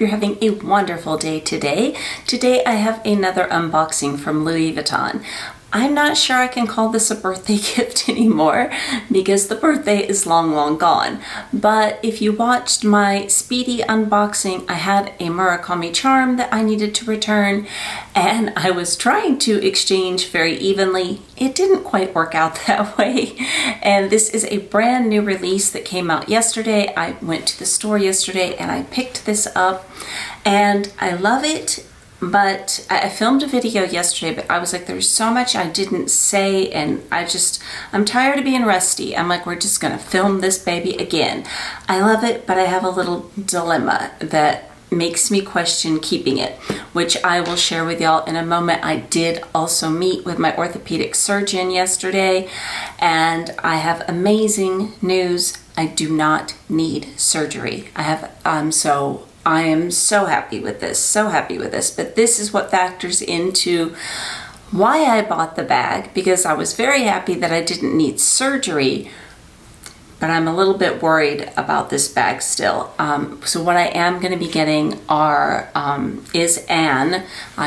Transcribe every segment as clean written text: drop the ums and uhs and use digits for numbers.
hope you're having a wonderful day today. Today I have another unboxing from Louis Vuitton. I'm not sure I can call this a birthday gift anymore because the birthday is long gone. But if you watched my speedy unboxing, I had a Murakami charm that I needed to return, and I was trying to exchange very evenly. It didn't quite work out that way. And this is a brand new release that came out yesterday. I went to the store yesterday and I picked this up and I love it. But I filmed a video yesterday, but I was like, there's so much I didn't say, and I'm tired of being rusty. I'm like, we're just gonna film this baby again. I love it, but I have a little dilemma that makes me question keeping it, which I will share with y'all in a moment. I did also meet with my orthopedic surgeon yesterday, and I have amazing news. I do not need surgery. I am so happy with this, but this is what factors into why I bought the bag, because I was very happy that I didn't need surgery, but I'm a little bit worried about this bag still. So what I am going to be getting I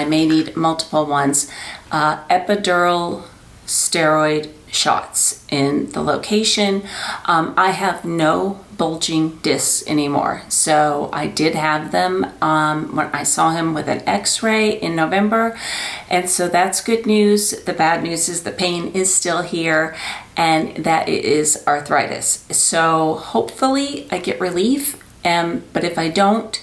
may need multiple ones, epidural steroid shots in the location. I have no bulging discs anymore, so I did have them when I saw him with an x-ray in November, and so that's good news. The bad news is the pain is still here and that it is arthritis, so hopefully I get relief, but if I don't,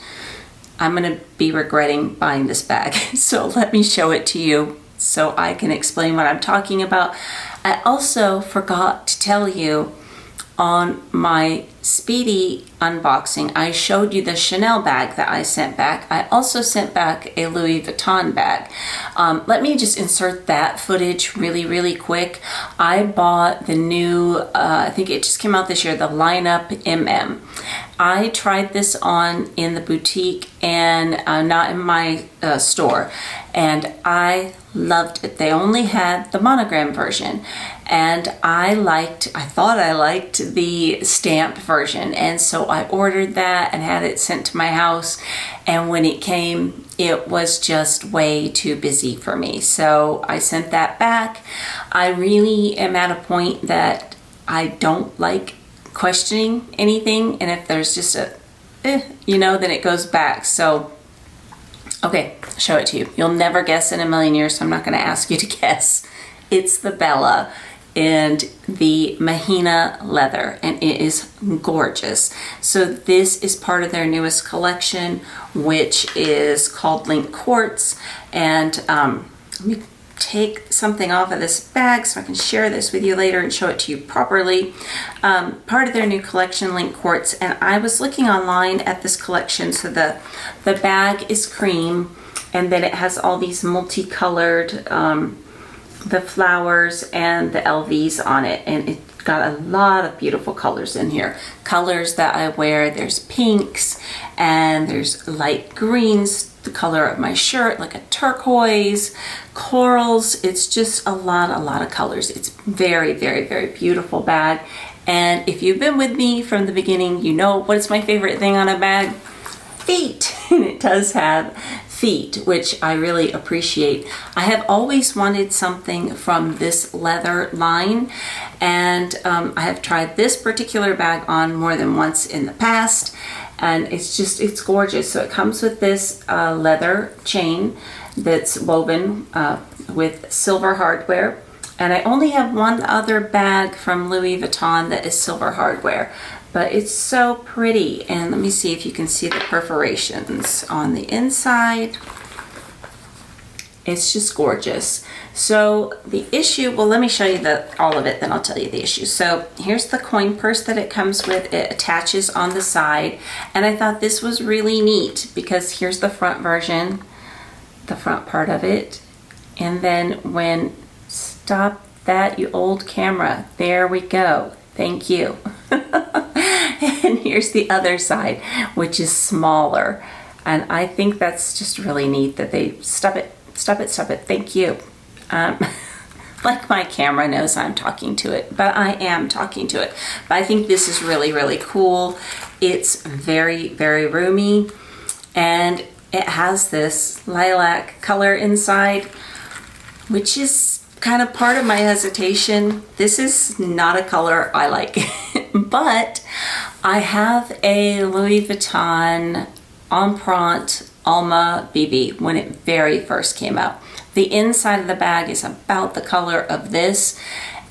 I'm gonna be regretting buying this bag. So let me show it to you so I can explain what I'm talking about. I also forgot to tell you, on my speedy unboxing, I showed you the Chanel bag that I sent back. I also sent back a Louis Vuitton bag. Let me just insert that footage really quick. I bought the new, I think it just came out this year, the Lineup MM. I tried this on in the boutique and not in my store, and I loved it. They only had the monogram version, and I thought I liked the stamped version, and so I ordered that and had it sent to my house, and when it came, it was just way too busy for me, so I sent that back. I really am at a point that I don't like questioning anything, and if there's just then it goes back. So okay, show it to you. You'll never guess in a million years, so I'm not going to ask you to guess. It's the Bella and the Mahina leather, and it is gorgeous. So this is part of their newest collection, which is called Link Quartz, and let me take something off of this bag so I can share this with you later and show it to you properly. Part of their new collection, Link Quartz, and I was looking online at this collection. So the bag is cream, and then it has all these multicolored the flowers and the LVs on it, and it got a lot of beautiful colors in here. Colors that I wear, there's pinks and there's light greens, the color of my shirt, like a turquoise, corals. It's just a lot of colors. It's very beautiful bag. And if you've been with me from the beginning, you know what's my favorite thing on a bag? Feet. And it does have feet, which I really appreciate. I have always wanted something from this leather line, and I have tried this particular bag on more than once in the past, and it's gorgeous. So it comes with this leather chain that's woven with silver hardware, and I only have one other bag from Louis Vuitton that is silver hardware, but it's so pretty. And let me see if you can see the perforations on the inside. It's just gorgeous. So the issue, well, let me show you all of it, then I'll tell you the issue. So here's the coin purse that it comes with. It attaches on the side, and I thought this was really neat because here's the front version, the front part of it, and then stop that, you old camera. There we go. Thank you. And here's the other side, which is smaller. And I think that's just really neat that they stop it. Thank you. Like my camera knows I'm talking to it, but I am talking to it. But I think this is really cool. It's very roomy, and it has this lilac color inside, which is kind of part of my hesitation. This is not a color I like, but I have a Louis Vuitton Empreinte Alma BB when it very first came out. The inside of the bag is about the color of this,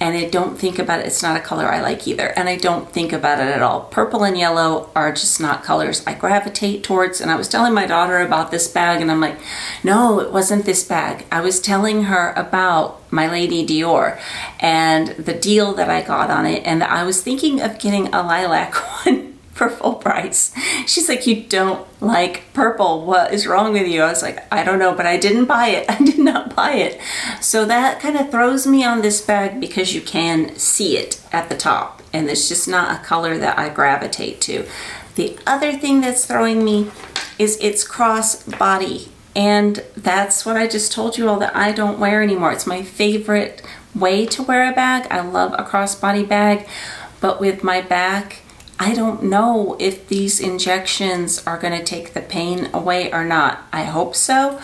and I don't think about it. It's not a color I like either, and I don't think about it at all. Purple and yellow are just not colors I gravitate towards. And I was telling my daughter about this bag, and I'm like, no, it wasn't this bag. I was telling her about my Lady Dior and the deal that I got on it, and I was thinking of getting a lilac one for full price. She's like, you don't like purple. What is wrong with you? I was like, I don't know, but I didn't buy it. I did not buy it. So that kind of throws me on this bag because you can see it at the top, and it's just not a color that I gravitate to. The other thing that's throwing me is it's crossbody, and that's what I just told you all that I don't wear anymore. It's my favorite way to wear a bag. I love a crossbody bag, but with my back, I don't know if these injections are going to take the pain away or not. I hope so.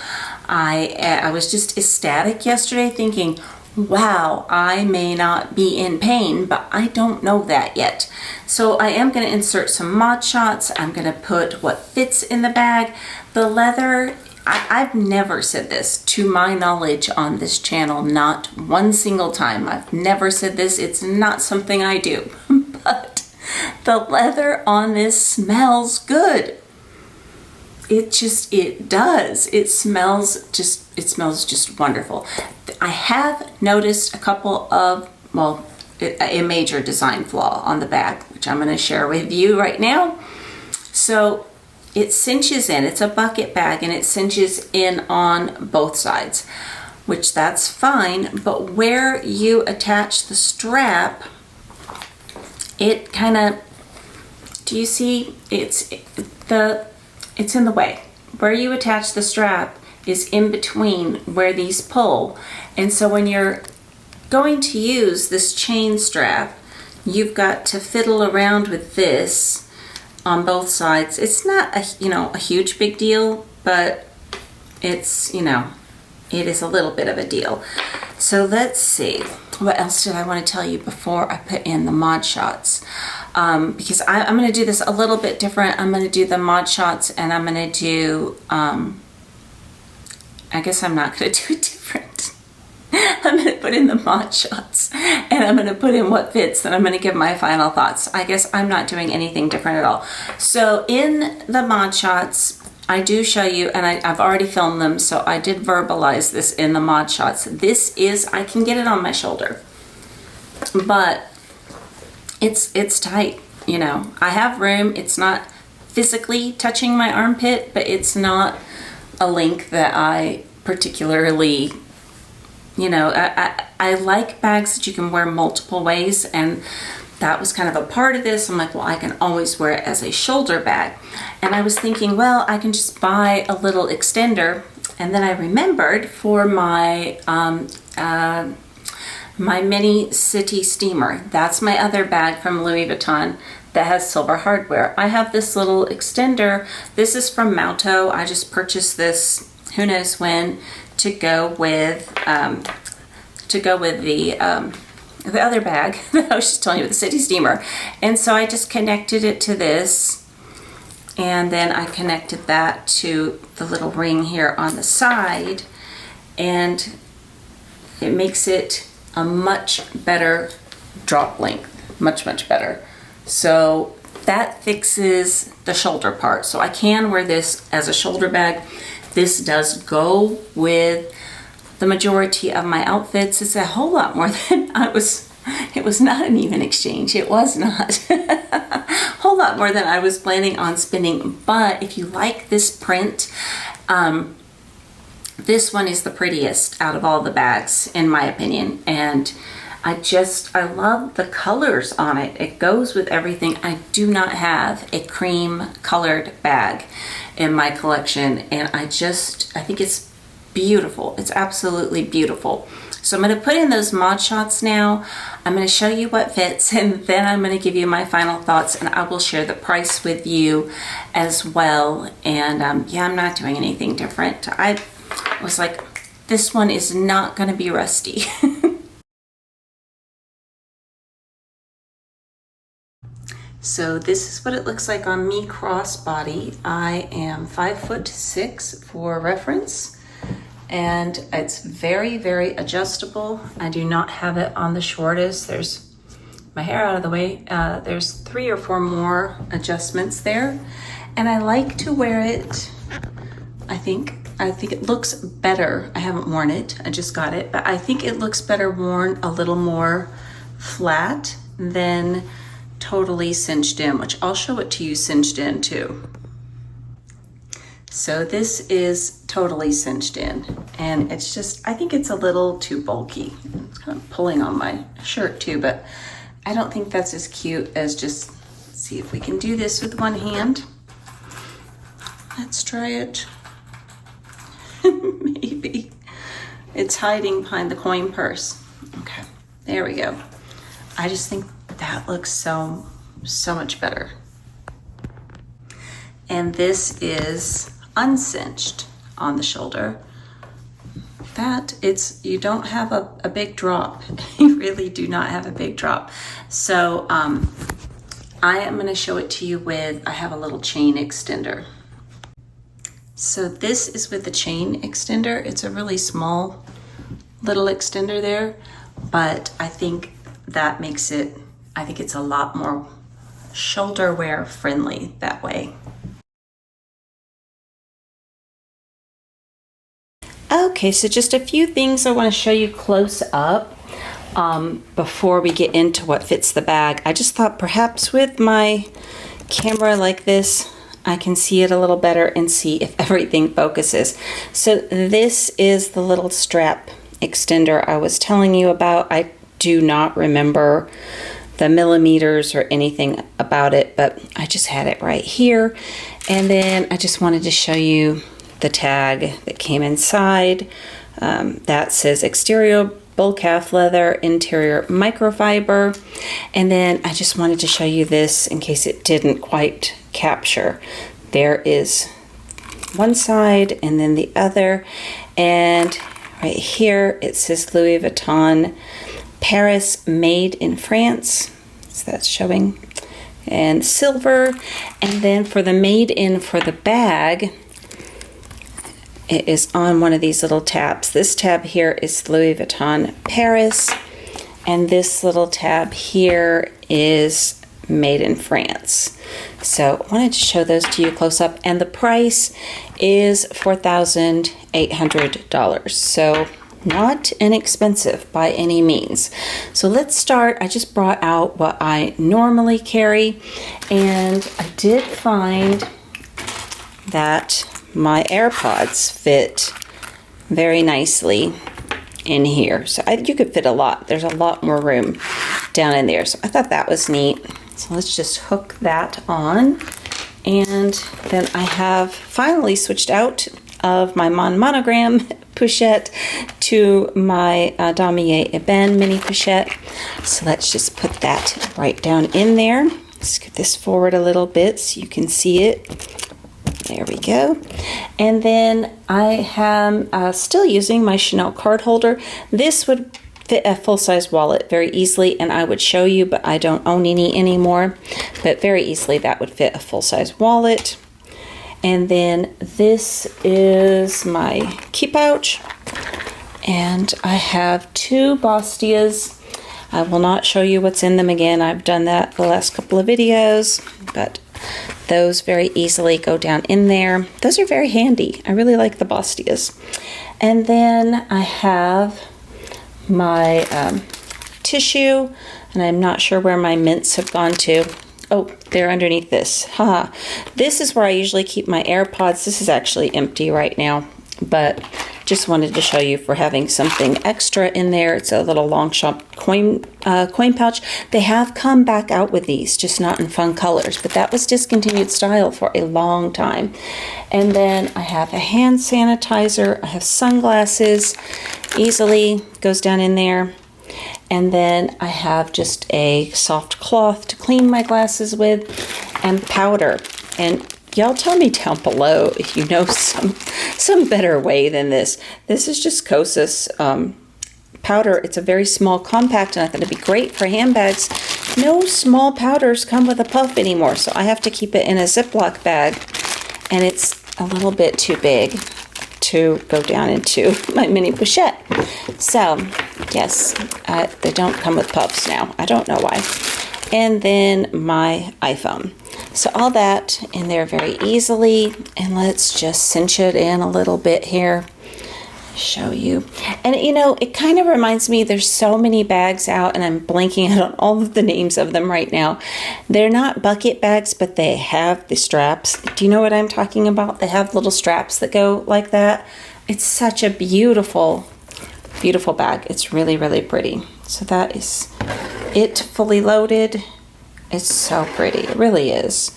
I was just ecstatic yesterday thinking, wow, I may not be in pain, but I don't know that yet. So I am going to insert some mod shots. I'm going to put what fits in the bag. The leather, I've never said this to my knowledge on this channel, not one single time. I've never said this. It's not something I do, but the leather on this smells good. It does. It smells just wonderful. I have noticed a couple of, a major design flaw on the bag, which I'm going to share with you right now. So it cinches in. It's a bucket bag, and it cinches in on both sides, which that's fine. But where you attach the strap, it kind of, do you see, it's in the way. Where you attach the strap is in between where these pull. And so when you're going to use this chain strap, you've got to fiddle around with this on both sides. It's not a huge big deal, but it's, it is a little bit of a deal. So let's see. What else did I want to tell you before I put in the mod shots? Because I'm going to do this a little bit different. I'm going to do the mod shots, and I'm going to do, I guess I'm not going to do it different. I'm going to put in the mod shots, and I'm going to put in what fits, and I'm going to give my final thoughts. I guess I'm not doing anything different at all. So in the mod shots, I do show you, and I've already filmed them, so I did verbalize this in the mod shots. This is, I can get it on my shoulder, but it's tight, I have room. It's not physically touching my armpit, but it's not a length that I particularly, I like bags that you can wear multiple ways, and that was kind of a part of this. I'm like, well, I can always wear it as a shoulder bag. And I was thinking, well, I can just buy a little extender. And then I remembered for my my mini city steamer, that's my other bag from Louis Vuitton that has silver hardware. I have this little extender. This is from Mauto. I just purchased this, who knows when, to go with the other bag that I was just telling you with the city steamer. And so I just connected it to this, and then I connected that to the little ring here on the side, and it makes it a much better drop length, much better. So that fixes the shoulder part. So I can wear this as a shoulder bag. This does go with the majority of my outfits. It's a whole lot more than it was not an even exchange. It was not. A whole lot more than I was planning on spending. But if you like this print, this one is the prettiest out of all the bags, in my opinion. And I love the colors on it. It goes with everything. I do not have a cream colored bag in my collection, and I think it's beautiful. It's absolutely beautiful. So I'm going to put in those mod shots now. I'm going to show you what fits, and then I'm going to give you my final thoughts, and I will share the price with you as well. And yeah, I'm not doing anything different. I was like, this one is not going to be rusty. So this is what it looks like on me crossbody. I am 5'6" for reference, and it's very, very adjustable. I do not have it on the shortest. There's my hair out of the way. There's 3 or 4 more adjustments there, and I like to wear it. I think it looks better. I haven't worn it. I just got it, but I think it looks better worn a little more flat than totally cinched in, which I'll show it to you cinched in too. So this is totally cinched in, and it's just, I think it's a little too bulky. It's kind of pulling on my shirt too, but I don't think that's as cute as just, see if we can do this with one hand. Let's try it. Maybe. It's hiding behind the coin purse. Okay, there we go. I just think that looks so much better. And this is uncinched on the shoulder. You don't have a big drop. You really do not have a big drop. So I am going to show it to you with, I have a little chain extender. So this is with the chain extender. It's a really small little extender there, but I think that makes it, I think it's a lot more shoulder wear friendly that way. Okay, so just a few things I want to show you close up before we get into what fits the bag. I just thought perhaps with my camera like this, I can see it a little better and see if everything focuses. So this is the little strap extender I was telling you about. I do not remember the millimeters or anything about it, but I just had it right here. And then I just wanted to show you the tag that came inside. That says exterior bull calf leather, interior microfiber. And then I just wanted to show you this in case it didn't quite capture. There is one side and then the other. And right here it says Louis Vuitton Paris, made in France. So that's showing. And silver. And then for the made in for the bag, it is on one of these little tabs. This tab here is Louis Vuitton Paris, and this little tab here is made in France. So I wanted to show those to you close up, and the price is $4,800. So not inexpensive by any means. So let's start. I just brought out what I normally carry, and I did find that my AirPods fit very nicely in here. So you could fit a lot. There's a lot more room down in there. So I thought that was neat. So let's just hook that on. And then I have finally switched out of my monogram pochette to my Damier Ebene mini pochette. So let's just put that right down in there. Scoot this forward a little bit so you can see it. There we go. And then I am still using my Chanel card holder. This would fit a full-size wallet very easily, and I would show you, but I don't own any anymore. But very easily that would fit a full-size wallet. And then this is my key pouch. And I have 2 Bastias. I will not show you what's in them again. I've done that the last couple of videos, but those very easily go down in there. Those are very handy. I really like the Bastias. And then I have my tissue, and I'm not sure where my mints have gone to. Oh, they're underneath this. Haha. This is where I usually keep my AirPods. This is actually empty right now, but just wanted to show you for having something extra in there. It's a little Longchamp coin pouch. They have come back out with these, just not in fun colors, but that was discontinued style for a long time. And then I have a hand sanitizer. I have sunglasses, easily goes down in there. And then I have just a soft cloth to clean my glasses with, and powder. And y'all tell me down below if you know some better way than this. This is just Kosas powder. It's a very small, compact, and I thought it'd be great for handbags. No small powders come with a puff anymore, so I have to keep it in a Ziploc bag, and it's a little bit too big to go down into my mini pochette. So yes, they don't come with puffs now. I don't know why. And then my iPhone. So all that in there very easily, and let's just cinch it in a little bit here, show you. And you know, it kind of reminds me, there's so many bags out, and I'm blanking out on all of the names of them right now. They're not bucket bags, but they have the straps. Do you know what I'm talking about? They have little straps that go like that. It's such a beautiful, beautiful bag. It's really, really pretty. So that is it, fully loaded. It's so pretty. It really is.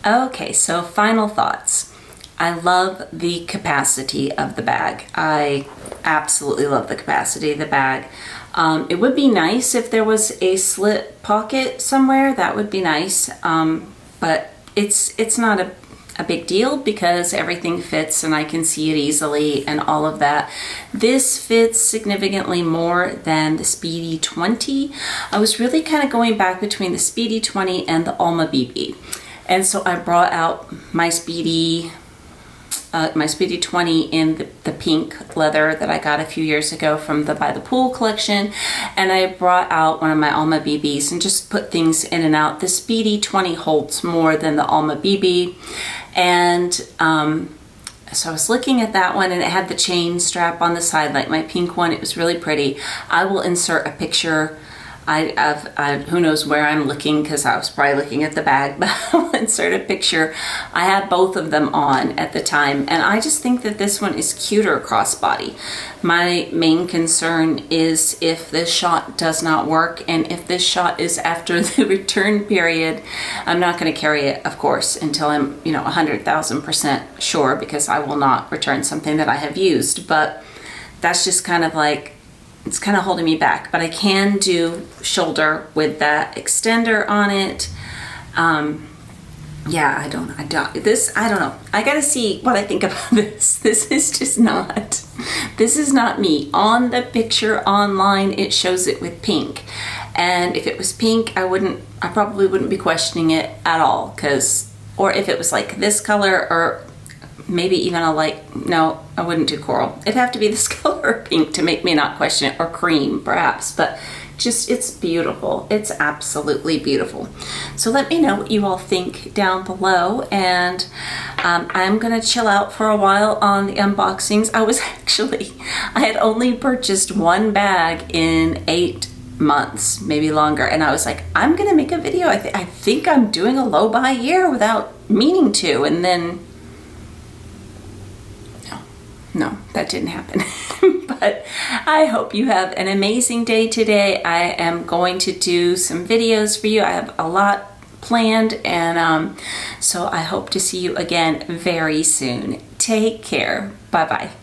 Okay, so final thoughts. I love the capacity of the bag. I absolutely love the capacity of the bag. It would be nice if there was a slit pocket somewhere. That would be nice. But it's not a big deal because everything fits and I can see it easily and all of that. This fits significantly more than the Speedy 20. I was really kind of going back between the Speedy 20 and the Alma BB. And so I brought out my Speedy 20 in the pink leather that I got a few years ago from the By the Pool collection. And I brought out one of my Alma BBs and just put things in and out. The Speedy 20 holds more than the Alma BB. And so I was looking at that one, and it had the chain strap on the side like my pink one. It was really pretty. I will insert a picture. Who knows where I'm looking, because I was probably looking at the bag, but I'll insert a picture. I had both of them on at the time, and I just think that this one is cuter crossbody. My main concern is if this shot does not work, and if this shot is after the return period, I'm not going to carry it, of course, until I'm 100,000% sure, because I will not return something that I have used. But that's just kind of like, it's kind of holding me back. But I can do shoulder with that extender on it. Yeah, I don't know. I gotta see what I think about this. This is not me. On the picture online, it shows it with pink. And if it was pink, I probably wouldn't be questioning it at all. Or if it was like this color, or maybe even no, I wouldn't do coral. It'd have to be this color or pink to make me not question it, or cream perhaps, but just, it's beautiful. It's absolutely beautiful. So let me know what you all think down below, and I'm gonna chill out for a while on the unboxings. I had only purchased one bag in 8 months, maybe longer, and I was like, I'm gonna make a video. I think I'm doing a low buy year without meaning to, and then no, that didn't happen. But I hope you have an amazing day today. I am going to do some videos for you. I have a lot planned, and so I hope to see you again very soon. Take care. Bye-bye.